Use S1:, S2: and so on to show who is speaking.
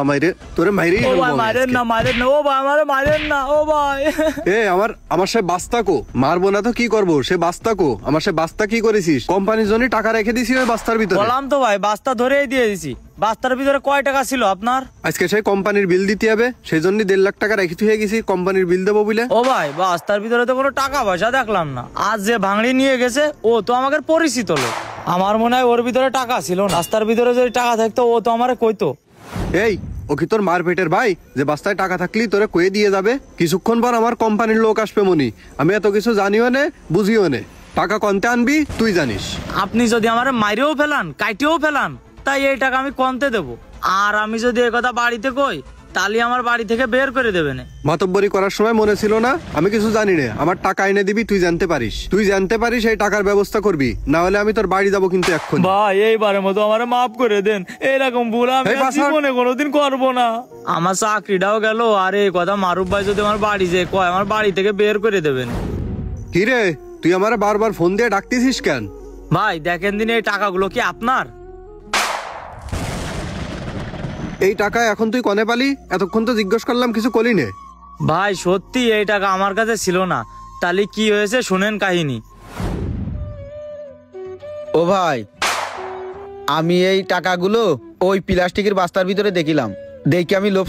S1: আমারে তোরে মাইরে
S2: ও ভাই মারেন না ও ভাই আমারে মারেন না ও ভাই।
S1: এ আমার সে বাস্তা কো, মারবো না তো কি করবো, সে বাস্তা কো, আমার সে বাস্তা কি করেছিস? কোম্পানির জন্য টাকা রেখে দিছি ওই বাস্তার ভিতরে।
S2: বললাম তো ভাই বাস্তা ধরেই দিয়ে দিছি। বাস্তার ভিতরে কয় টাকা ছিল আপনার?
S1: আজকে সেই কোম্পানির বিল দিতে হবে, সেই জন্য 1.5 লাখ টাকা রেখে থুয়ে গেছি কোম্পানির বিল দেবো বলে।
S2: ও ভাই বাস্তার ভিতরে তো কোনো টাকা পয়সা দেখলাম না। আজ যে ভাঙড়ি নিয়ে গেছে ও তো আমাকে পরিচিত লোক, আমার মনে হয় ওর ভিতরে টাকা ছিল না। রাস্তার ভিতরে যদি টাকা থাকতো ও তো আমারে কইতো।
S1: এই ও কি তোর মার পেটের ভাই যে বাস্তায় টাকা থাকলি তোরে কয়ে দিয়ে যাবে? কিছুক্ষণ পর আমার কোম্পানির লোক আসবে মনি, আমি এত কিছু জানিও নে বুঝিও নে। টাকা কনতে আনবি তুই জানিস।
S2: আপনি যদি আমারে মাইরেও ফেলান কাইটেও ফেলান তাই এই টাকা আমি কনতে দেবো। আর আমি যদি এই কথা বাড়িতে কই তাহলে আমার বাড়ি থেকে বের করে দেবে না।
S1: মাতব্বরি করার সময় মনে ছিল না আমি কিছু জানি না? আমার টাকা এনে দিবি, তুই জানতে পারিস এই টাকার ব্যবস্থা করবি, না হলে আমি তোর বাড়ি যাবো কিন্তু এখন।
S2: ভাই এইবারের মতো আমারে মাফ করে দেন, এরকম ভুল আমি জীবনে কোনোদিন করবো না। আমার চাকরিটাও গেল, আর এই কথা মারুফ ভাই যদি আমার বাড়ি যে কয় আমার বাড়ি থেকে বের করে দেবেন।
S1: কি রে তুই আমার বারবার ফোন দিয়ে ডাকতেছিস কেন?
S2: ভাই দেখেন দিন এই টাকাগুলো কি আপনার?
S1: এই টাকা এখন তুই কনে পালি? এতক্ষণ তো জিজ্ঞেস করলাম কিছু কলি নে।
S2: ভাই সত্যি এই টাকা আমার কাছে ছিল না। তাহলে কি হয়েছে শুনেন কাহিনী।
S3: ও ভাই, আমি এই টাকাগুলো ওই প্লাস্টিকের বস্তার ভিতরে দেখিলাম, দেখি আমি লোভ